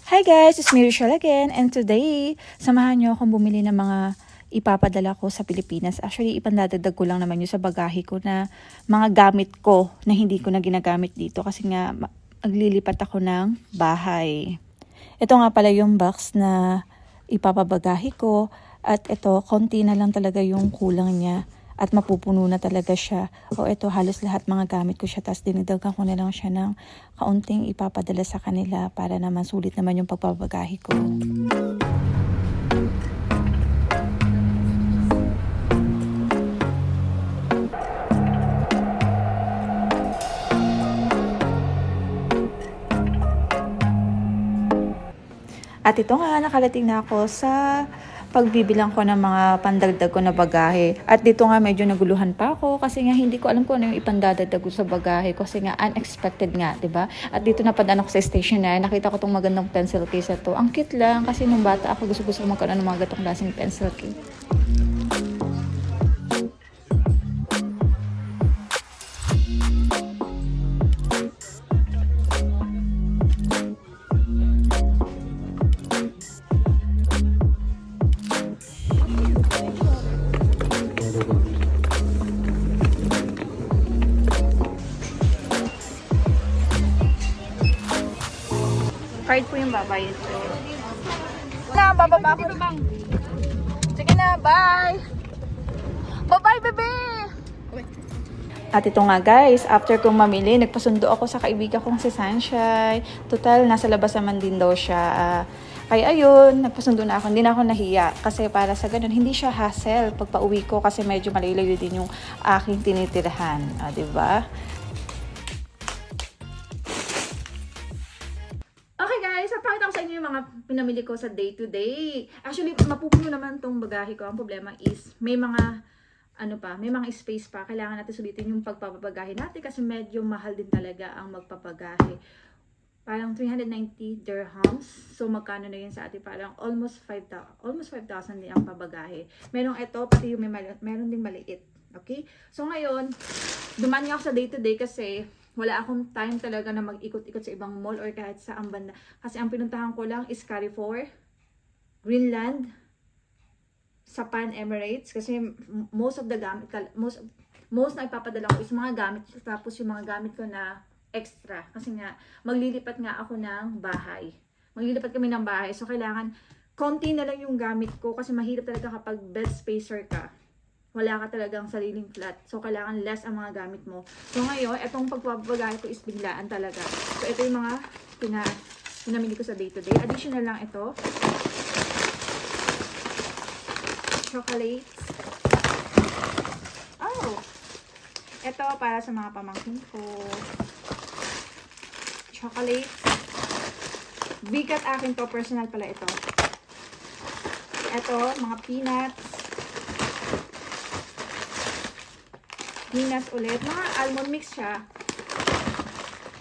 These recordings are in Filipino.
Hi guys, it's me Rochelle again, and today, samahan niyo akong bumili ng mga ipapadala ko sa Pilipinas. Actually, ipandadagdag ko lang naman yun sa bagahe ko na mga gamit ko na hindi ko na ginagamit dito kasi nga maglilipat ako ng bahay. Ito nga pala yung box na ipapabagahe ko at ito, konti na lang talaga yung kulang niya. At mapupuno na talaga siya. O ito, halos lahat mga gamit ko siya. Tapos dinidagdagan ko na lang siya ng kaunting ipapadala sa kanila para naman sulit naman yung pagpapagahi ko. At ito nga, nakarating na ako sa pagbibilang ko ng mga pandagdag ko na bagahe. At dito nga medyo naguluhan pa ako kasi nga hindi ko alam kung ano yung ipandadagdag ko sa bagahe kasi nga unexpected nga, 'di ba? At dito napadaan ako sa stationery, nakita ko tong magandang pencil case na to. Ang cute lang kasi nung bata ako gusto ko magkaroon ng mga gatong klaseng pencil case. Card po yung babayad ko. Na, bababa ako. Sige na, bye! Bye-bye, bebe! At ito nga guys, after kong mamili, nagpasundo ako sa kaibigan kong si Sunshine. Total, nasa labas naman din daw siya. Kaya ayun, nagpasundo na ako. Hindi na ako nahiya. Kasi para sa ganun, hindi siya hassle pag pauwi ko kasi medyo malayo din yung aking tinitirahan. Diba? Okay guys, papakita ko sa inyo yung mga pinamili ko sa day to day. Actually, mapupuno naman tong bagahe ko. Ang problema is, may mga may mga space pa. Kailangan natin sulitin yung pagpapabagahe natin kasi medyo mahal din talaga ang magpapagahe. Parang 390 dirhams. So, magkano na yun sa atin? Parang almost 5,000 din ang pabagahe. Merong ito, pati yung meron ding maliit. Okay? So, ngayon, dumaan nga ako sa day to day kasi wala akong time talaga na mag-ikot-ikot sa ibang mall or kahit sa banda. Kasi ang pinuntahan ko lang is Carrefour, Greenland, sa Pan Emirates. Kasi most na ipapadala ko is mga gamit. Tapos yung mga gamit ko na extra. Kasi nga, maglilipat nga ako ng bahay. Maglilipat kami ng bahay. So, kailangan, konti na lang yung gamit ko. Kasi mahirap talaga kapag bed spacer ka. Wala ka talagang sariling flat. So, kailangan less ang mga gamit mo. So, ngayon, itong pagpapabagay ko is biglaan talaga. So, ito yung mga pinamili ko sa day-to-day. Additional lang ito. Chocolates. Oh! Ito para sa mga pamangkin ko. Chocolates. Bigat akin to. Personal pala ito. Ito, mga peanuts. Peanuts ulit. Mga almond mix siya.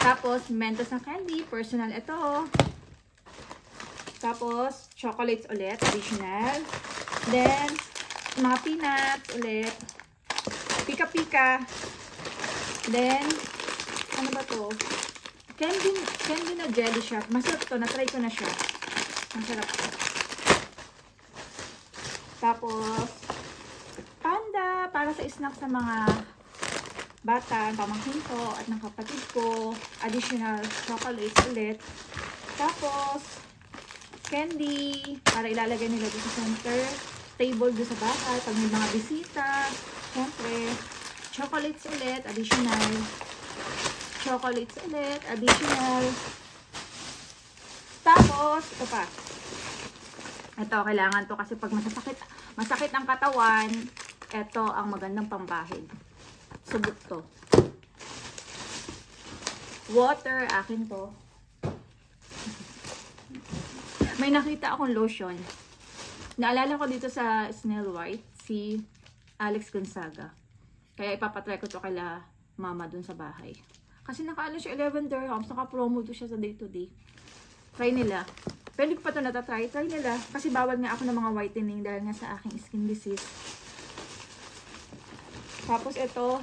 Tapos, Mentos na candy. Personal ito. Tapos, chocolates ulit. Additional. Then, mga peanuts ulit. Pika-pika. Then, ano ba to? Candy na jelly siya. Masarap to. Na-try ko na siya. Masarap to. Tapos, panda. Para sa snacks ng mga bata, pamangkin ko at ng kapatid ko. Additional chocolates ulit. Tapos, candy. Para ilalagay nila dito sa center table doon sa bahay. Pag may mga bisita. Siyempre, chocolates ulit. Additional. Chocolates ulit. Additional. Tapos, ito pa. Ito, kailangan to kasi pag masakit ang katawan, ito ang magandang pambahid. Subok to. Water, akin to. May nakita akong lotion. Naalala ko dito sa Snail White, si Alex Gonzaga. Kaya ipapatry ko to kala mama dun sa bahay. Kasi nakaano siya 11 dirhams, naka-promo to siya sa day to day. Try nila. Pwede ko pa to natatry. Try nila. Kasi bawal nga ako ng mga whitening dahil nga sa aking skin disease. Tapos ito,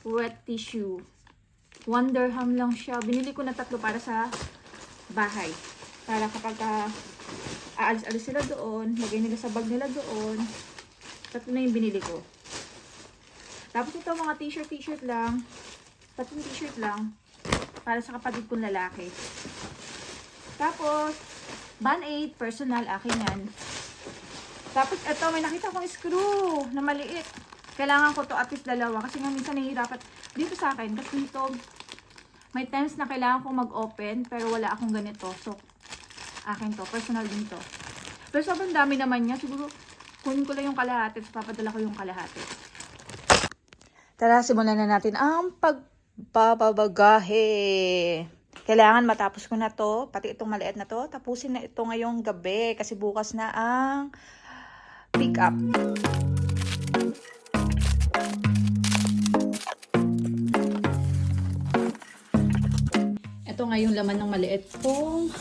wet tissue. 1 dirham lang siya. Binili ko na 3 para sa bahay. Para kapag aalis-alis sila doon, lagay nila sa bag nila doon. Tatlo na yung binili ko. Tapos ito mga t-shirt lang. Tatlong t-shirt lang. Para sa kapatid kong lalaki. Tapos, Band-Aid, personal, akin yan. Tapos ito, may nakita kong screw na maliit. Kailangan ko to at least dalawa. Kasi nga minsan nahihirapan dito sa akin. Kasi dito, may times na kailangan kong mag-open. Pero wala akong ganito. So, akin to. Personal din to. Pero sobrang dami naman niya. Siguro, kunin ko lang yung kalahati. Tapos papadala ko yung kalahati. Tara, simulan na natin ang pagbabagahe. Kailangan matapos ko na to. Pati itong maliit na to. Tapusin na ito ngayong gabi. Kasi bukas na ang pick up. Ito nga yung laman ng maliit kong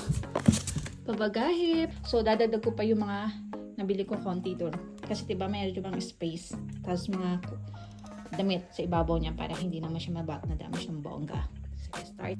pabagahe. So, dadagdag ko pa yung mga nabili ko konti doon. Kasi diba mayroon bang space. Tapos mga damit sa ibabaw niya para hindi naman siya mabak na damage ng bongga. Sige, start.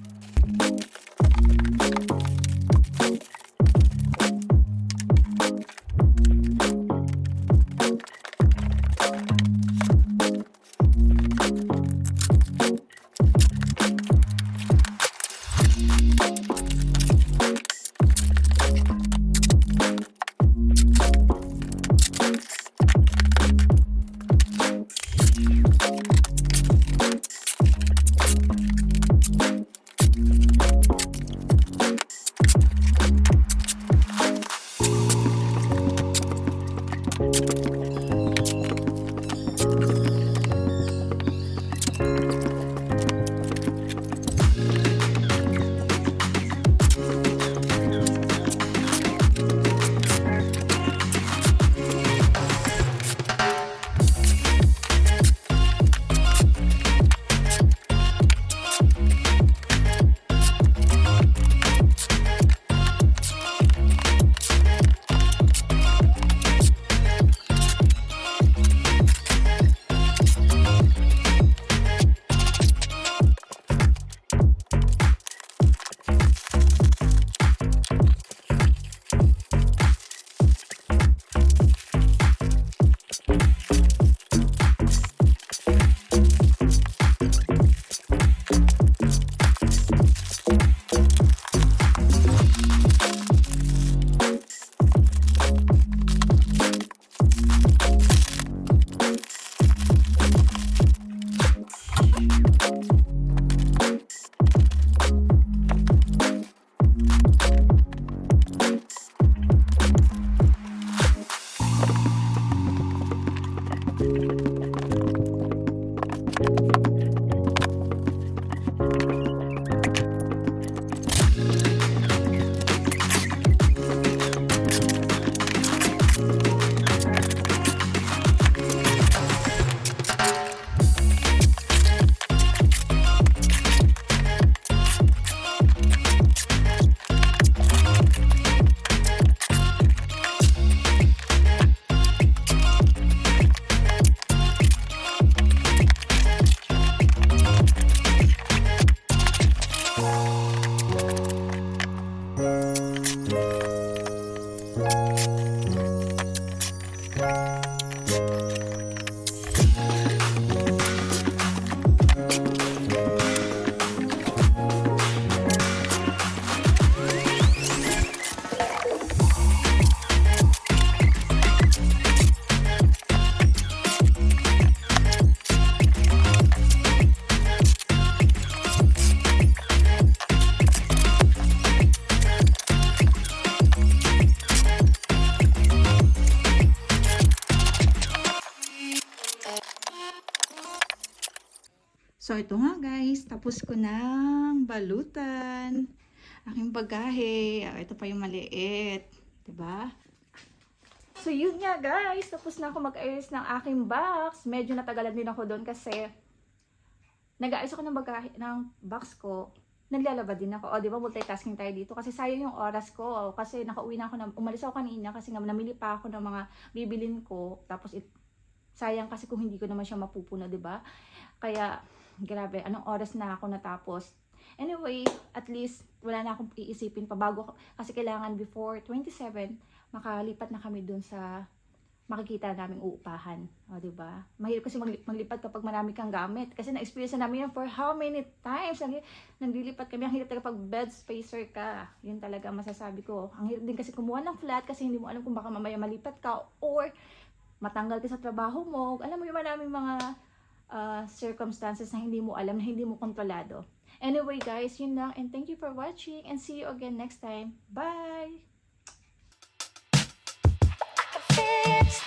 So, ito nga guys, tapos ko ng balutan. Aking bagahe. Ito pa yung maliit. Diba? So, yun nga guys. Tapos na ako mag-ayos ng aking box. Medyo natagalan din ako doon kasi nag-ayos ako ng bagahe, ng box ko. Naglalaba din ako. O, di ba, multitasking tayo dito. Kasi sayang yung oras ko. Kasi nakauwi na ako, umalis ako kanina kasi nga namili pa ako ng mga bibilin ko. Tapos, sayang kasi kung hindi ko naman siya mapupuno, di ba? Kaya, grabe, anong oras na ako natapos? Anyway, at least wala na akong iisipin pa bago kasi kailangan before 27 makalipat na kami dun sa makikita naming uupahan. O, diba? Mahirap kasi maglipat kapag marami kang gamit. Kasi na-experience na namin yan for how many times. Naglilipat kami. Ang hirap talaga pag bed spacer ka. Yun talaga masasabi ko. Ang hirap din kasi kumuha ng flat kasi hindi mo alam kung baka mamaya malipat ka or matanggal ka sa trabaho mo. Alam mo yung maraming mga circumstances na hindi mo alam, na hindi mo kontrolado. Anyway guys, yun lang. And thank you for watching. And see you again next time. Bye! Fix